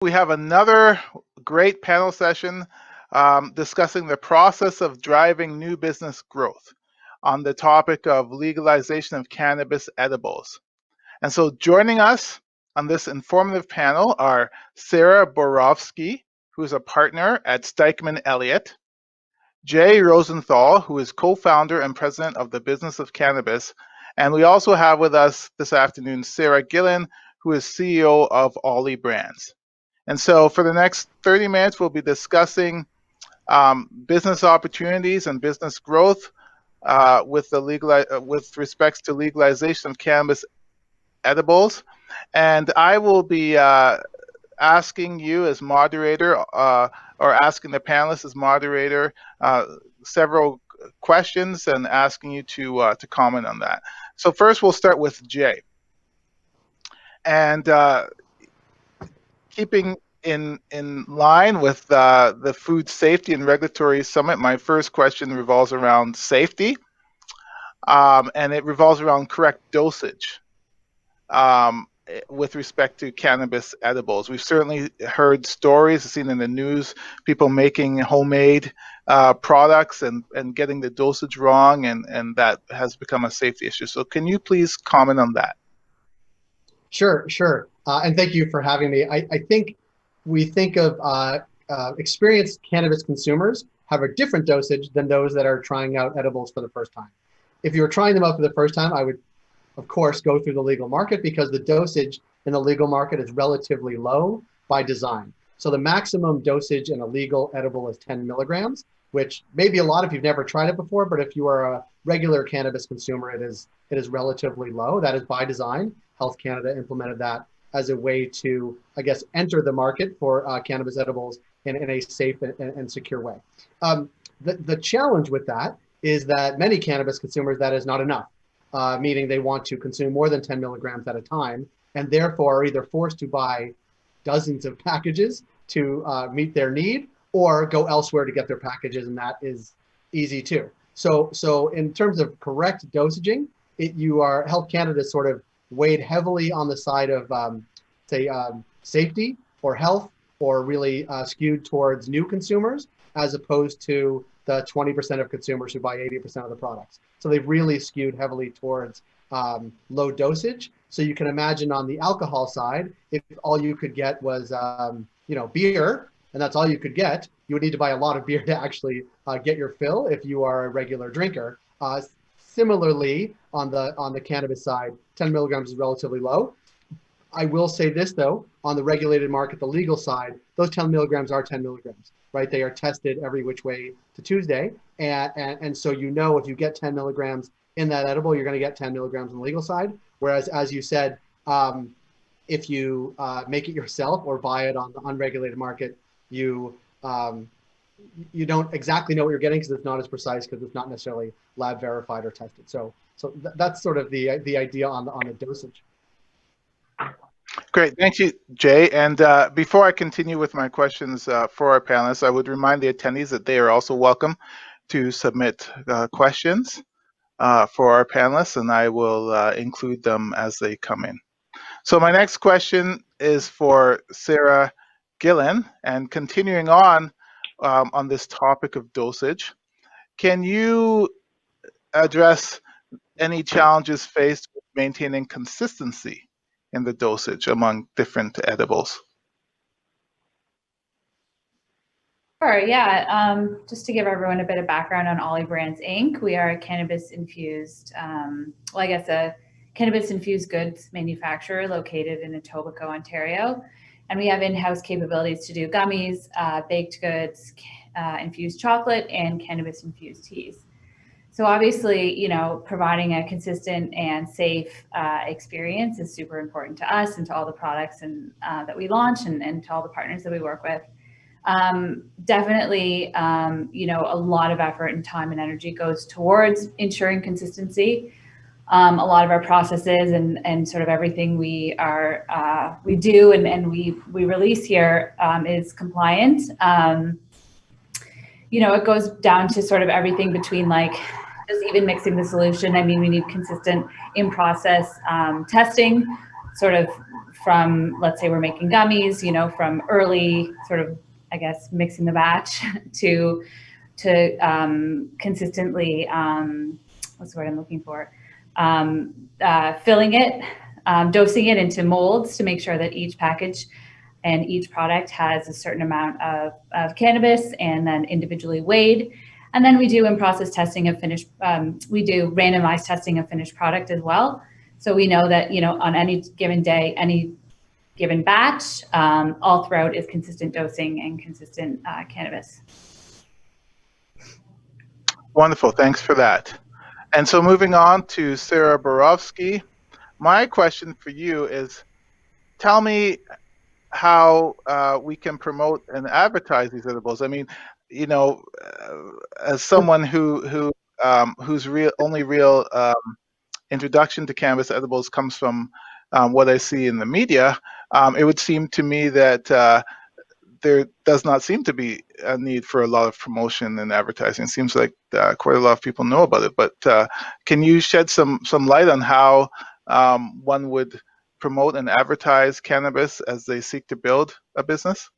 We have another great panel session discussing the process of driving new business growth on the topic of legalization of cannabis edibles. And so joining us on this informative panel are Sara Zborovski, who is a partner at Stikeman Elliott, Jay Rosenthal, who is co-founder and president of the Business of Cannabis, and we also have with us this afternoon Sarah Gillin, who is CEO of Olli Brands. And so for the next 30 minutes, we'll be discussing business opportunities and business growth with respects to legalization of cannabis edibles. And I will be asking you as moderator or asking the panelists as moderator several questions and asking you to comment on that. So first we'll start with Jay. And keeping in line with the Food Safety and Regulatory Summit, my first question revolves around safety, and it revolves around correct dosage with respect to cannabis edibles. We've certainly heard stories, seen in the news, people making homemade products and getting the dosage wrong, and that has become a safety issue. So can you please comment on that? Sure. And thank you for having me. I think we think of experienced cannabis consumers have a different dosage than those that are trying out edibles for the first time. If you were trying them out for the first time, I would, of course, go through the legal market because the dosage in the legal market is relatively low by design. So the maximum dosage in a legal edible is 10 milligrams, which maybe a lot if you've never tried it before, but if you are a regular cannabis consumer, it is relatively low. That is by design. Health Canada implemented that as a way to, I guess, enter the market for cannabis edibles in a safe and secure way. The challenge with that is that many cannabis consumers, that is not enough, meaning they want to consume more than 10 milligrams at a time, and therefore are either forced to buy dozens of packages to meet their need, or go elsewhere to get their packages, and that is easy too. So in terms of correct dosaging, Health Canada sort of weighed heavily on the side of, safety or health, or really skewed towards new consumers, as opposed to the 20% of consumers who buy 80% of the products. So they've really skewed heavily towards low dosage. So you can imagine on the alcohol side, if all you could get was, beer, and that's all you could get, you would need to buy a lot of beer to actually get your fill if you are a regular drinker. Similarly, on the cannabis side, 10 milligrams is relatively low. I will say this though, on the regulated market, the legal side, those 10 milligrams are 10 milligrams, right? They are tested every which way to Tuesday. And so if you get 10 milligrams in that edible, you're gonna get 10 milligrams on the legal side. Whereas, as you said, if you make it yourself or buy it on the unregulated market, you don't exactly know what you're getting because it's not as precise, because it's not necessarily lab verified or tested. So that's sort of the idea on the dosage. Great, thank you, Jay. And before I continue with my questions for our panelists, I would remind the attendees that they are also welcome to submit questions for our panelists, and I will include them as they come in. So my next question is for Sarah Gillin, and continuing on this topic of dosage, can you address any challenges faced with maintaining consistency in the dosage among different edibles? Sure, yeah. Just to give everyone a bit of background on Olli Brands Inc., we are a cannabis-infused, a cannabis-infused goods manufacturer located in Etobicoke, Ontario. And we have in-house capabilities to do gummies, baked goods, infused chocolate, and cannabis-infused teas. So obviously, providing a consistent and safe experience is super important to us and to all the products that we launch and to all the partners that we work with. Definitely, a lot of effort and time and energy goes towards ensuring consistency. A lot of our processes and sort of everything we do and we release here is compliant. It goes down to sort of everything between just even mixing the solution. I mean, we need consistent in-process testing sort of from, let's say we're making gummies, from early sort of, I guess, mixing the batch to consistently, what's the word I'm looking for? Filling it, dosing it into molds to make sure that each package and each product has a certain amount of cannabis, and then individually weighed. And then we do in-process testing of finished, we do randomized testing of finished product as well. So we know that, on any given day, any given batch, all throughout is consistent dosing and consistent cannabis. Wonderful, thanks for that. And so moving on to Sara Zborovski, my question for you is, tell me how we can promote and advertise these edibles. I mean, as someone whose only real introduction to cannabis edibles comes from what I see in the media, it would seem to me that there does not seem to be a need for a lot of promotion and advertising. It seems like quite a lot of people know about it, but can you shed some light on how one would promote and advertise cannabis as they seek to build a business?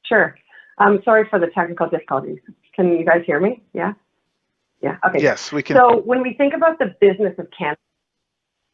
Sure. I'm sorry for the technical difficulties. Can you guys hear me? Yeah? Yeah, okay. Yes, we can. So when we think about the business of cannabis,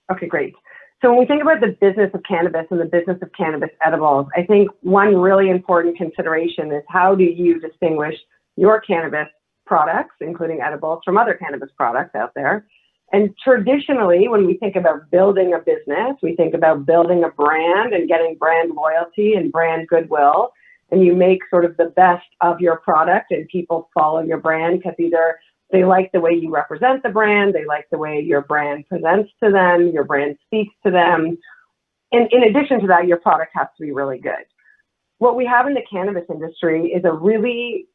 okay, great. So when we think about the business of cannabis and the business of cannabis edibles, I think one really important consideration is how do you distinguish your cannabis products, including edibles, from other cannabis products out there? And traditionally, when we think about building a business, we think about building a brand and getting brand loyalty and brand goodwill. And you make sort of the best of your product and people follow your brand because either they like the way you represent the brand, they like the way your brand presents to them, your brand speaks to them. And in addition to that, your product has to be really good. What we have in the cannabis industry is a really,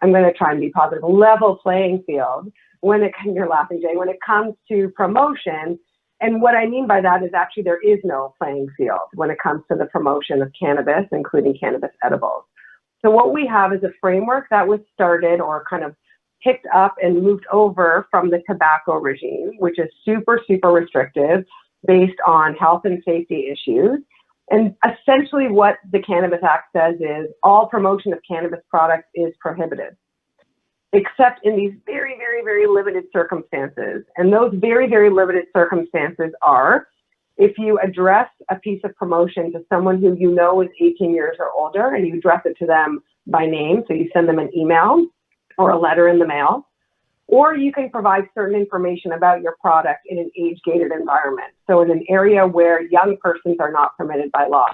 I'm going to try and be positive, level playing field you're laughing, Jay, when it comes to promotion. And what I mean by that is actually there is no playing field when it comes to the promotion of cannabis, including cannabis edibles. So what we have is a framework that was started or kind of picked up and moved over from the tobacco regime, which is super, super restrictive based on health and safety issues. And essentially what the Cannabis Act says is all promotion of cannabis products is prohibited, except in these very, very, very limited circumstances. And those very, very limited circumstances are if you address a piece of promotion to someone who you know is 18 years or older and you address it to them by name, so you send them an email or a letter in the mail, or you can provide certain information about your product in an age-gated environment. So in an area where young persons are not permitted by law.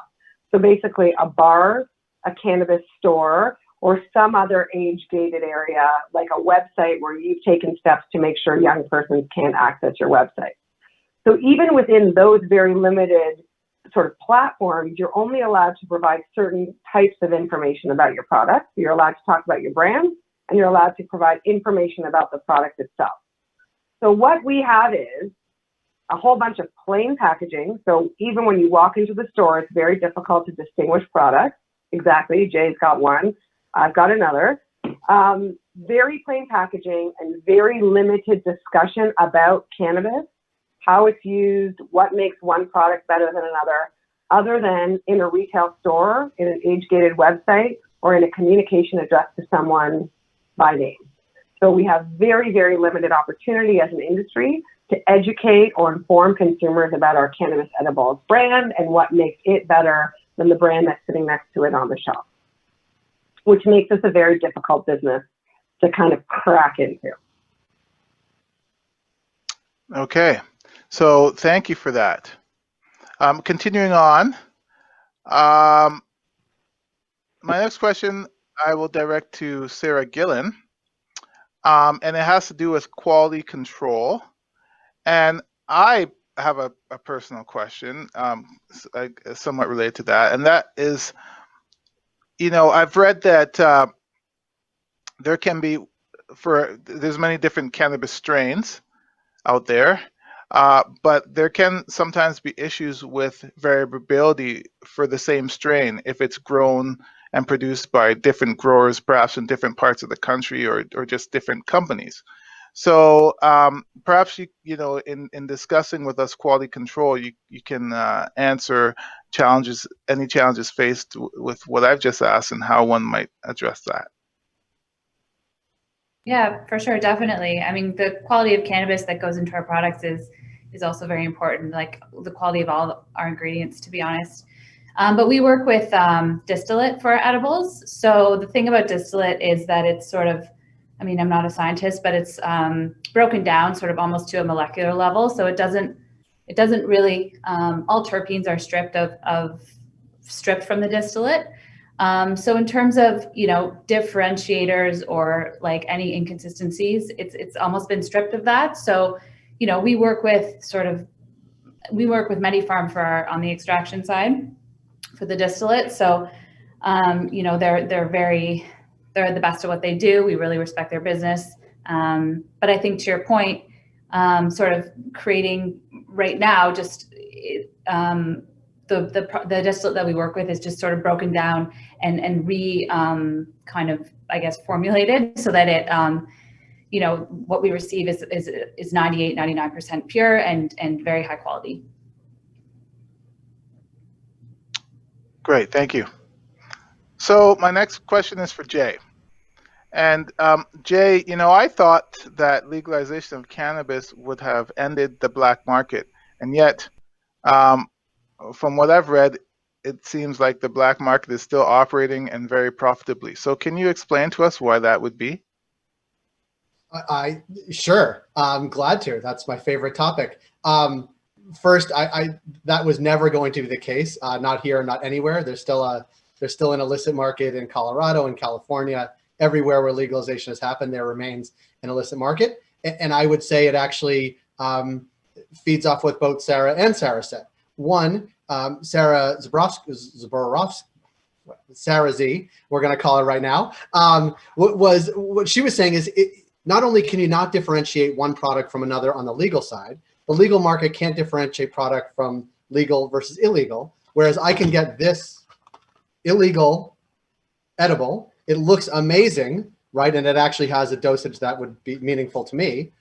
So basically a bar, a cannabis store, or some other age-gated area, like a website where you've taken steps to make sure young persons can't access your website. So even within those very limited sort of platforms, you're only allowed to provide certain types of information about your product. You're allowed to talk about your brand, and you're allowed to provide information about the product itself. So what we have is a whole bunch of plain packaging. So even when you walk into the store, it's very difficult to distinguish products. Exactly, Jay's got one, I've got another. Very plain packaging and very limited discussion about cannabis, how it's used, what makes one product better than another, other than in a retail store, in an age-gated website, or in a communication addressed to someone by name. So we have very, very limited opportunity as an industry to educate or inform consumers about our cannabis edibles brand and what makes it better than the brand that's sitting next to it on the shelf, which makes this a very difficult business to kind of crack into. Okay, so thank you for that. Continuing on, my next question I will direct to Sarah Gillin, and it has to do with quality control. And I have a personal question, somewhat related to that, and that is, I've read that there can be, there's many different cannabis strains out there, but there can sometimes be issues with variability for the same strain if it's grown and produced by different growers, perhaps in different parts of the country or just different companies. So perhaps you know, in discussing with us quality control, you can answer any challenges faced with what I've just asked, and how one might address that. Yeah, for sure, definitely. I mean, the quality of cannabis that goes into our products is also very important, like the quality of all our ingredients, to be honest. But we work with distillate for our edibles. So the thing about distillate is that it's sort of, I mean, I'm not a scientist, but it's broken down sort of almost to a molecular level. So it doesn't really, all terpenes are stripped from the distillate. So in terms of, you know, differentiators or like any inconsistencies, it's almost been stripped of that. So, you know, we work with MediPharm on the extraction side for the distillate. So, you know, they're the best at what they do. We really respect their business. But I think to your point, sort of creating right now, just the distillate that we work with is just sort of broken down and kind of, I guess, formulated so that it, you know, what we receive is 98, 99% pure and very high quality. Great, thank you. So my next question is for Jay. And Jay, you know, I thought that legalization of cannabis would have ended the black market, and yet, from what I've read, it seems like the black market is still operating and very profitably. So can you explain to us why that would be? Sure. I'm glad to. That's my favorite topic. First, that was never going to be the case. Not here, not anywhere. There's still an illicit market in Colorado and California. Everywhere where legalization has happened, there remains an illicit market. And I would say it actually feeds off what both Sarah and Sarah said. One, Sara Zborovski, Sara Z, we're going to call her right now. What she was saying is, not only can you not differentiate one product from another on the legal side, the legal market can't differentiate product from legal versus illegal. Whereas I can get this illegal edible, it looks amazing, right? And it actually has a dosage that would be meaningful to me.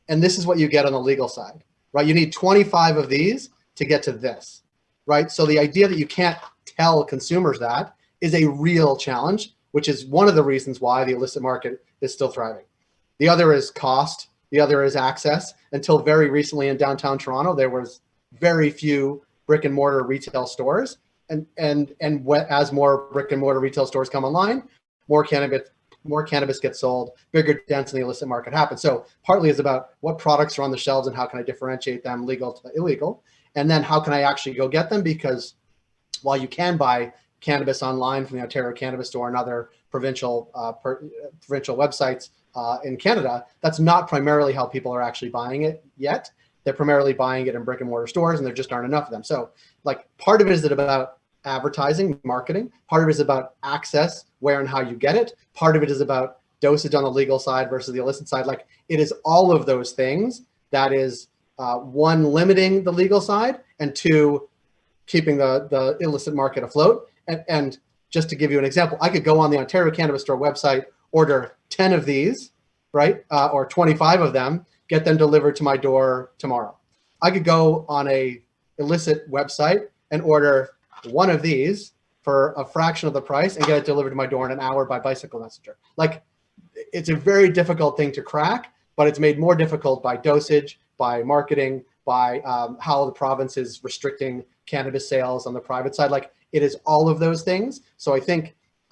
And this is what you get on the legal side, right? You need 25 of these to get to this, right? So the idea that you can't tell consumers that is a real challenge, which is one of the reasons why the illicit market is still thriving. The other is cost. The other is access. Until very recently in downtown Toronto, there was very few brick and mortar retail stores. And as more brick and mortar retail stores come online, more cannabis gets sold, bigger dents in the illicit market happens. So partly it's about what products are on the shelves and how can I differentiate them legal to illegal. And then how can I actually go get them? Because while you can buy cannabis online from the Ontario Cannabis Store and other provincial websites in Canada, that's not primarily how people are actually buying it yet. They're primarily buying it in brick and mortar stores, and there just aren't enough of them. So like part of it is about advertising, marketing. Part of it is about access, where and how you get it. Part of it is about dosage on the legal side versus the illicit side. Like it is all of those things that is one, limiting the legal side, and two, keeping the illicit market afloat. And just to give you an example, I could go on the Ontario Cannabis Store website, order 10 of these, right? Or 25 of them, get them delivered to my door tomorrow. I could go on a illicit website and order one of these for a fraction of the price and get it delivered to my door in an hour by bicycle messenger. Like it's a very difficult thing to crack, but it's made more difficult by dosage, by marketing, by how the province is restricting cannabis sales on the private side. Like it is all of those things. So I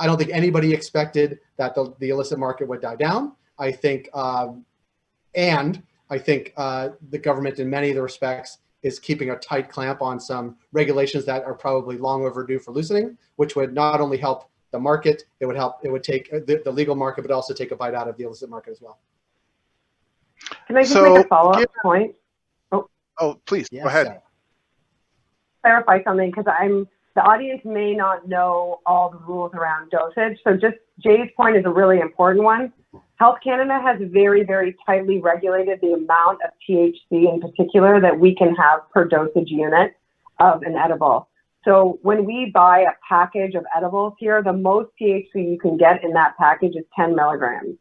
don't think anybody expected that the illicit market would die down. I think, the government in many of the respects is keeping a tight clamp on some regulations that are probably long overdue for loosening, which would not only help the market, it would take the legal market, but also take a bite out of the illicit market as well. Can I just make a follow-up point? Oh, please, yes, go ahead. Sarah. Clarify something, because the audience may not know all the rules around dosage. So just Jay's point is a really important one. Health Canada has very, very tightly regulated the amount of THC in particular that we can have per dosage unit of an edible. So when we buy a package of edibles here, the most THC you can get in that package is 10 milligrams,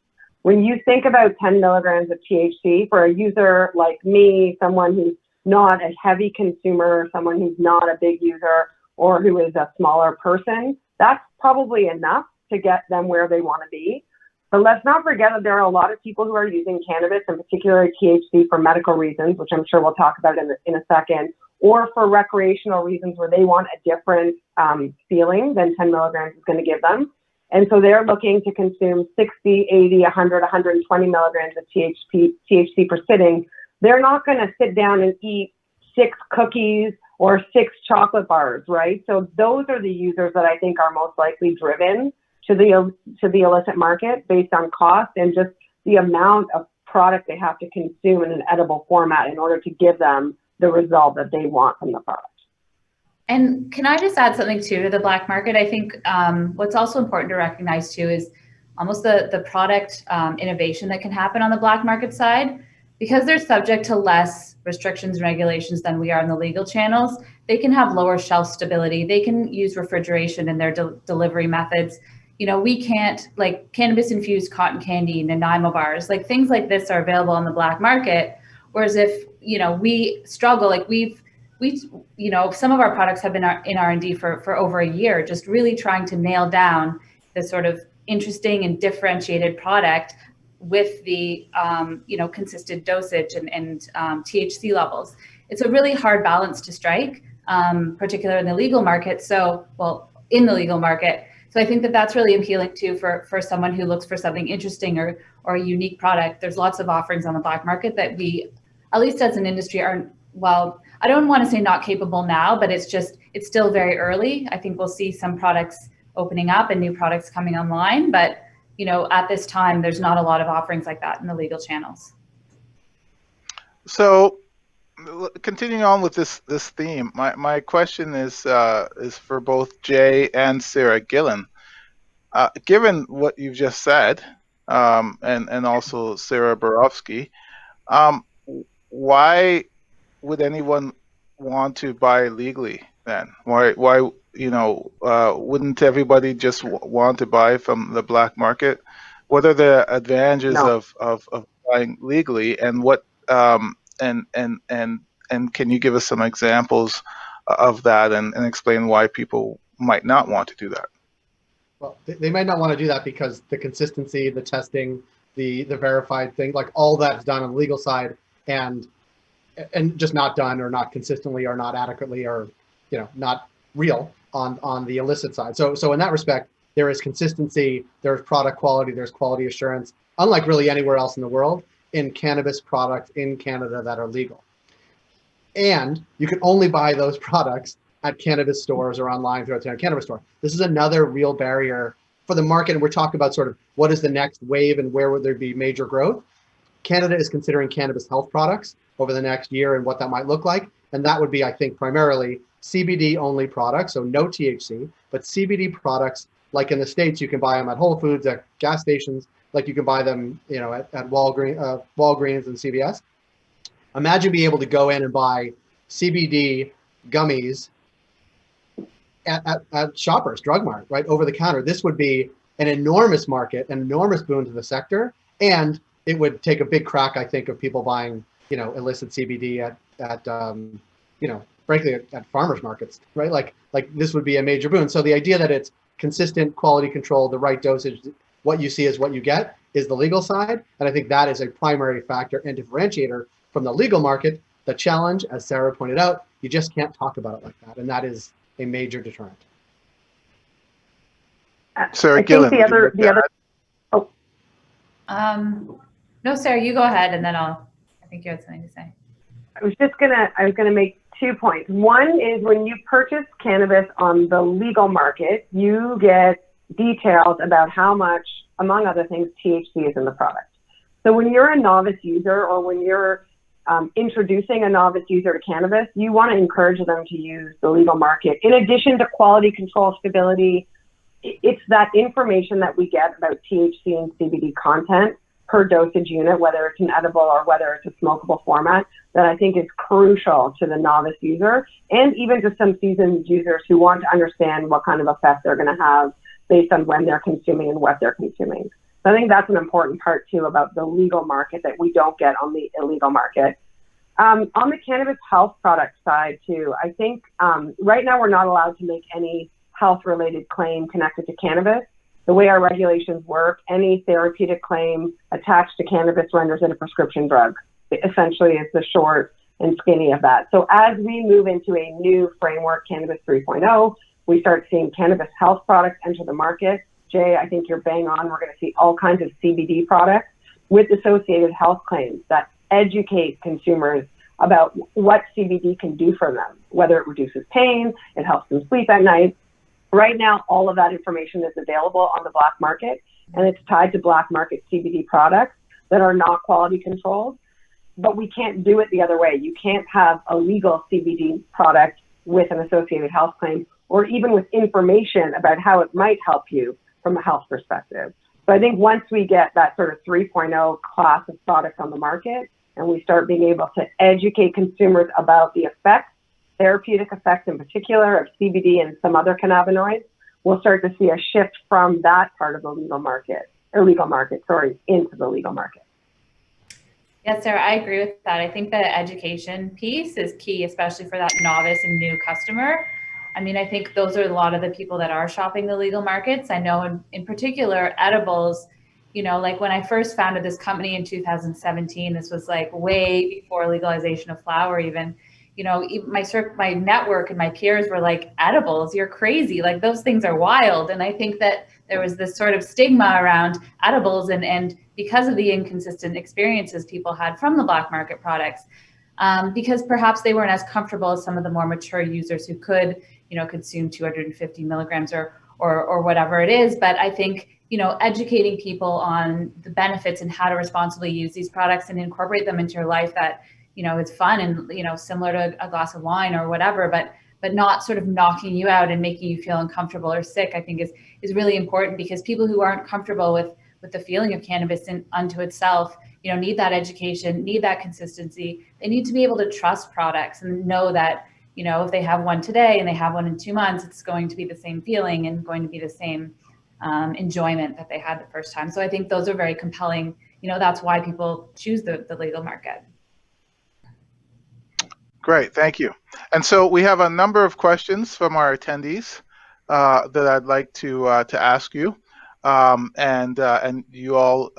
when you think about 10 milligrams of THC for a user like me, someone who's not a heavy consumer, someone who's not a big user, or who is a smaller person, that's probably enough to get them where they want to be. But let's not forget that there are a lot of people who are using cannabis, and particularly THC, for medical reasons, which I'm sure we'll talk about in a second, or for recreational reasons where they want a different feeling than 10 milligrams is going to give them. And so they're looking to consume 60, 80, 100, 120 milligrams of THC per sitting. They're not going to sit down and eat 6 cookies or 6 chocolate bars, right? So those are the users that I think are most likely driven to the illicit market based on cost and just the amount of product they have to consume in an edible format in order to give them the result that they want from the product. And can I just add something too to the black market? I think what's also important to recognize too is almost the product innovation that can happen on the black market side. Because they're subject to less restrictions and regulations than we are in the legal channels, they can have lower shelf stability. They can use refrigeration in their delivery methods. You know, we can't, like cannabis infused cotton candy, Nanaimo bars, like things like this are available on the black market. Whereas if, you know, we struggle, like we, you know, some of our products have been in R&D for over a year, just really trying to nail down this sort of interesting and differentiated product with the, you know, consistent dosage and THC levels. It's a really hard balance to strike, particularly in the legal market. So, well, in the legal market. So I think that that's really appealing too for someone who looks for something interesting or a unique product. There's lots of offerings on the black market that we, at least as an industry, aren't, well, I don't want to say not capable now, but it's still very early. I think we'll see some products opening up and new products coming online, but you know, at this time, there's not a lot of offerings like that in the legal channels. So, continuing on with this theme, my question is for both Jay and Sarah Gillin. Given what you've just said, and also Sara Zborovski, why would anyone want to buy legally then? Why you know, wouldn't everybody just want to buy from the black market? What are the advantages of buying legally, and what and can you give us some examples of that and explain why people might not want to do that? Well, they might not want to do that because the consistency, the testing, the verified thing, like all that's done on the legal side and just not done or not consistently or not adequately or, you know, not real on the illicit side. So in that respect, there is consistency, there's product quality, there's quality assurance, unlike really anywhere else in the world, in cannabis products in Canada that are legal. And you can only buy those products at cannabis stores or online through a cannabis store. This is another real barrier for the market. And we're talking about sort of what is the next wave and where would there be major growth. Canada is considering cannabis health products over the next year and what that might look like. And that would be, I think, primarily CBD only products, so no THC, but CBD products, like in the States, you can buy them at Whole Foods, at gas stations, like you can buy them, you know, at Walgreens and CVS. Imagine being able to go in and buy CBD gummies at Shoppers Drug Mart, right, over the counter. This would be an enormous market, an enormous boon to the sector, and it would take a big crack, I think, of people buying, you know, illicit CBD at you know, frankly, at farmers markets, right? Like this would be a major boon. So the idea that it's consistent, quality control, the right dosage, what you see is what you get, is the legal side. And I think that is a primary factor and differentiator from the legal market. The challenge, as Sarah pointed out, you just can't talk about it like that. And that is a major deterrent. Sarah Gillin, no, Sarah, you go ahead, and then I think you had something to say. I was gonna make 2 points. One is when you purchase cannabis on the legal market, you get details about how much, among other things, THC is in the product. So when you're a novice user or when you're introducing a novice user to cannabis, you want to encourage them to use the legal market. In addition to quality control, stability, it's that information that we get about THC and CBD content per dosage unit, whether it's an edible or whether it's a smokable format, that I think is crucial to the novice user and even to some seasoned users who want to understand what kind of effect they're going to have based on when they're consuming and what they're consuming. So I think that's an important part too about the legal market that we don't get on the illegal market. On the cannabis health product side too, I think right now we're not allowed to make any health-related claim connected to cannabis. The way our regulations work, any therapeutic claim attached to cannabis renders it a prescription drug. Essentially, it's the short and skinny of that. So as we move into a new framework, Cannabis 3.0, we start seeing cannabis health products enter the market. Jay, I think you're bang on. We're going to see all kinds of CBD products with associated health claims that educate consumers about what CBD can do for them, whether it reduces pain, it helps them sleep at night. Right now, all of that information is available on the black market, and it's tied to black market CBD products that are not quality controlled. But we can't do it the other way. You can't have a legal CBD product with an associated health claim, or even with information about how it might help you from a health perspective. So I think once we get that sort of 3.0 class of products on the market, and we start being able to educate consumers about the effects, therapeutic effects in particular of CBD and some other cannabinoids, we'll start to see a shift from that part of the illegal market into the legal market. Yes, Sarah, I agree with that. I think the education piece is key, especially for that novice and new customer. I mean, I think those are a lot of the people that are shopping the legal markets. I know in particular, edibles, you know, like when I first founded this company in 2017, this was like way before legalization of flower even, you know, my network and my peers were like, edibles, you're crazy. Like those things are wild. And I think that there was this sort of stigma around edibles and because of the inconsistent experiences people had from the black market products, because perhaps they weren't as comfortable as some of the more mature users who could, you know, consume 250 milligrams or whatever it is. But I think, you know, educating people on the benefits and how to responsibly use these products and incorporate them into your life that, you know, it's fun and, you know, similar to a glass of wine or whatever, but not sort of knocking you out and making you feel uncomfortable or sick, I think is really important, because people who aren't comfortable with the feeling of cannabis unto itself, you know, need that education, need that consistency. They need to be able to trust products and know that, you know, if they have one today and they have one in 2 months, it's going to be the same feeling and going to be the same enjoyment that they had the first time. So I think those are very compelling. You know, that's why people choose the legal market. Great, thank you. And so we have a number of questions from our attendees that I'd like to ask you, and you all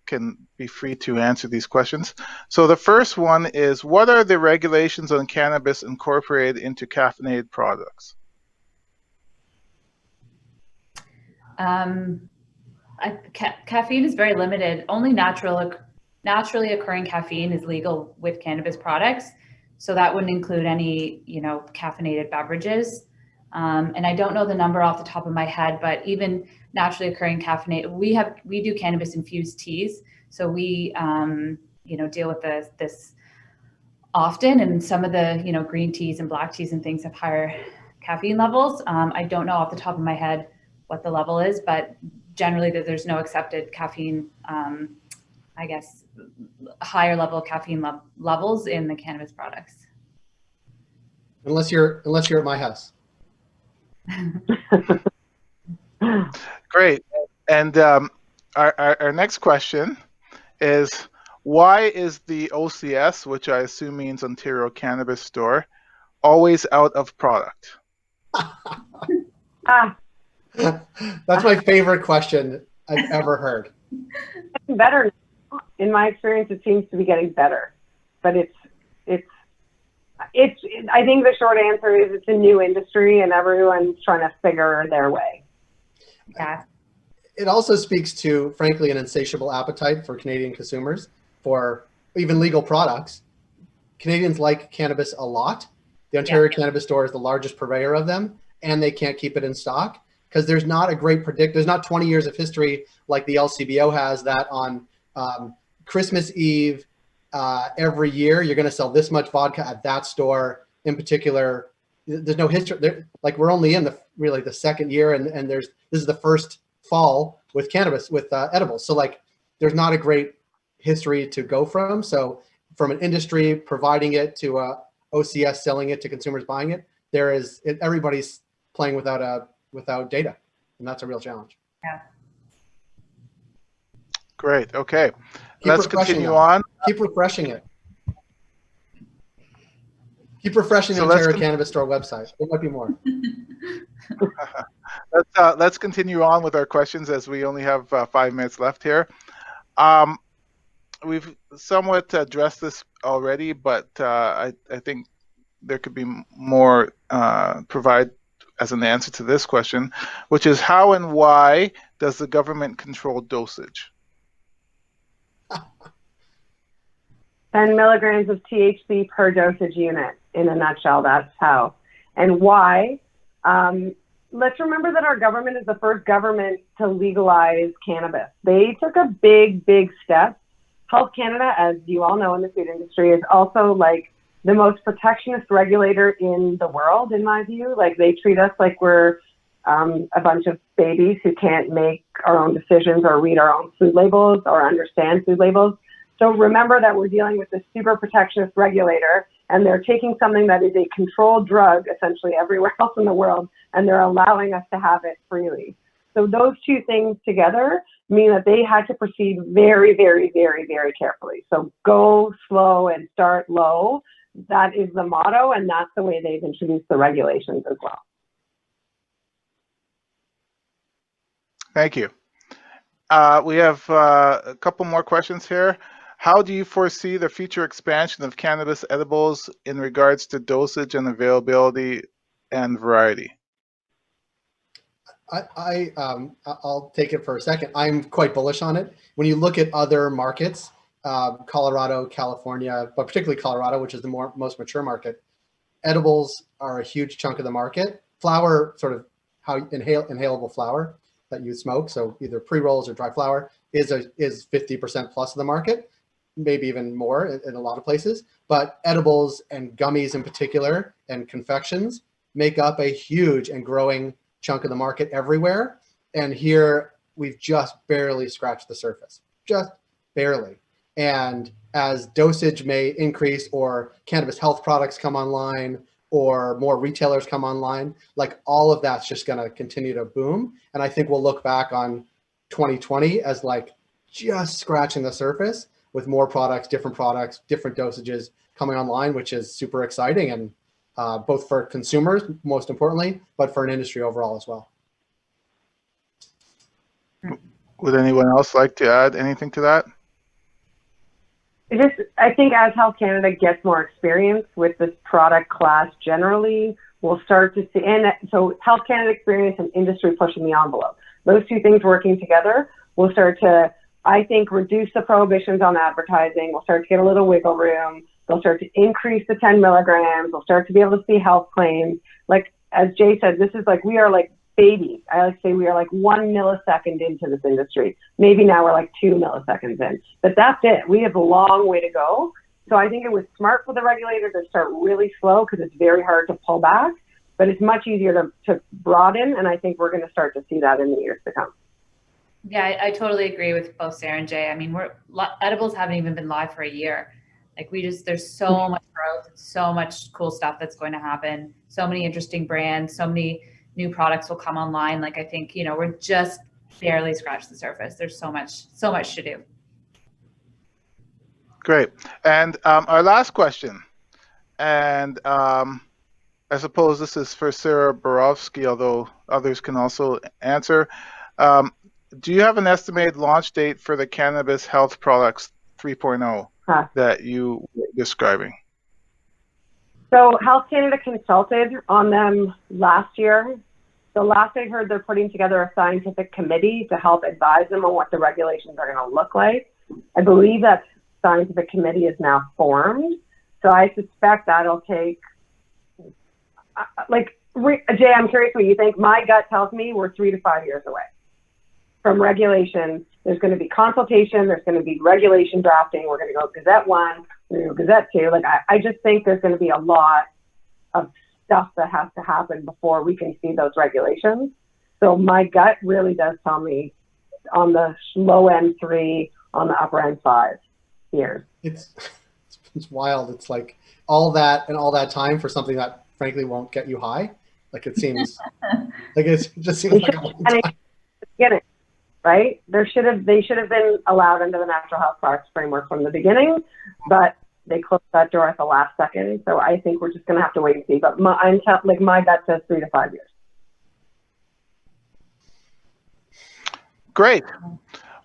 can be free to answer these questions. So the first one is, what are the regulations on cannabis incorporated into caffeinated products? Caffeine is very limited. Only naturally occurring caffeine is legal with cannabis products. So that wouldn't include any, you know, caffeinated beverages. And I don't know the number off the top of my head, but even naturally occurring caffeinated, we do cannabis infused teas. So we, you know, deal with this often, and some of the, you know, green teas and black teas and things have higher caffeine levels. I don't know off the top of my head what the level is, but generally there's no accepted caffeine, I guess, higher level caffeine levels in the cannabis products. Unless you're at my house. Great. And our next question is, why is the OCS, which I assume means Ontario Cannabis Store, always out of product? That's my favorite question I've ever heard. It's better. In my experience, it seems to be getting better, but it's. I think the short answer is it's a new industry and everyone's trying to figure their way. Yeah. It also speaks to, frankly, an insatiable appetite for Canadian consumers for even legal products. Canadians like cannabis a lot. The Ontario Cannabis Store is the largest purveyor of them, and they can't keep it in stock because there's not a great there's not 20 years of history like the LCBO has that on Christmas Eve every year you're going to sell this much vodka at that store in particular. There's no history there. Like, we're only in the second year, and this is the first fall with cannabis, with edibles. So like, there's not a great history to go from. So from an industry providing it to OCS selling it to consumers buying it, everybody's playing without data, and that's a real challenge. Yeah. Great. Okay. Keep Let's refreshing continue them. on. Keep refreshing it. Keep refreshing So the Ontario Cannabis Store website. There might be more. Let's continue on with our questions as we only have 5 minutes left here. We've somewhat addressed this already, but I think there could be more provide as an answer to this question, which is how and why does the government control dosage? 10 milligrams of THC per dosage unit. In a nutshell, that's how. And why? Let's remember that our government is the first government to legalize cannabis. They took a big, big step. Health Canada, as you all know in the food industry, is also like the most protectionist regulator in the world, in my view. Like, they treat us like we're a bunch of babies who can't make our own decisions or read our own food labels or understand food labels. So remember that we're dealing with this super protectionist regulator, and they're taking something that is a controlled drug essentially everywhere else in the world, and they're allowing us to have it freely. So those two things together mean that they had to proceed very, very, very, very carefully. So go slow and start low. That is the motto, and that's the way they've introduced the regulations as well. Thank you. We have a couple more questions here. How do you foresee the future expansion of cannabis edibles in regards to dosage and availability and variety? I'll take it for a second. I'm quite bullish on it. When you look at other markets, Colorado, California, but particularly Colorado, which is the most mature market, edibles are a huge chunk of the market. Flower, sort of how inhalable flower that you smoke, so either pre-rolls or dry flower, is 50% plus of the market, maybe even more in a lot of places. But edibles and gummies in particular and confections make up a huge and growing chunk of the market everywhere. And here we've just barely scratched the surface, just barely. And as dosage may increase or cannabis health products come online or more retailers come online, like all of that's just going to continue to boom. And I think we'll look back on 2020 as like just scratching the surface with more products, different dosages coming online, which is super exciting. And both for consumers, most importantly, but for an industry overall as well. Would anyone else like to add anything to that? I think as Health Canada gets more experience with this product class generally, we'll start to see, and so Health Canada experience and industry pushing the envelope. Those two things working together will start to, I think, reduce the prohibitions on advertising. We'll start to get a little wiggle room. They'll start to increase the 10 milligrams. We'll start to be able to see health claims. Like, as Jay said, this is like, we are like babies. I like to say we are like 1 millisecond into this industry. Maybe now we're like 2 milliseconds in, but that's it. We have a long way to go. So I think it was smart for the regulator to start really slow because it's very hard to pull back, but it's much easier to broaden. And I think we're going to start to see that in the years to come. Yeah, I totally agree with both Sarah and Jay. I mean, edibles haven't even been live for a year. Like, there's so much growth, so much cool stuff that's going to happen. So many interesting brands, so many new products will come online. Like, I think, we're just barely scratched the surface. There's so much to do. Great. And our last question, and I suppose this is for Sara Zborovski, although others can also answer. Do you have an estimated launch date for the Cannabis Health Products 3.0 that you were describing? So Health Canada consulted on them last year. The last I heard, they're putting together a scientific committee to help advise them on what the regulations are going to look like. I believe that scientific committee is now formed. So I suspect that'll take, Jay, I'm curious what you think. My gut tells me we're 3 to 5 years away from regulation. There's going to be consultation. There's going to be regulation drafting. We're going to go Gazette 1, we're going to go Gazette 2. Like, I just think there's going to be a lot of stuff that has to happen before we can see those regulations. So my gut really does tell me on the low end 3, on the upper end 5 years. It's wild. It's like all that and all that time for something that frankly won't get you high. Like, it seems like it just seems like a long time. Get it. right? They should have been allowed under the natural health products framework from the beginning, but they closed that door at the last second. So I think we're just going to have to wait and see. But my gut says 3 to 5 years. Great.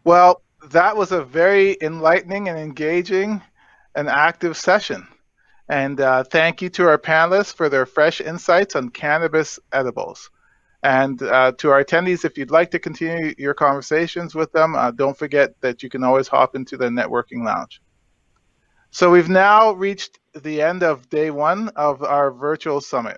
Well, that was a very enlightening and engaging and active session. And thank you to our panelists for their fresh insights on cannabis edibles. And to our attendees, if you'd like to continue your conversations with them, don't forget that you can always hop into the networking lounge. So we've now reached the end of day one of our virtual summit.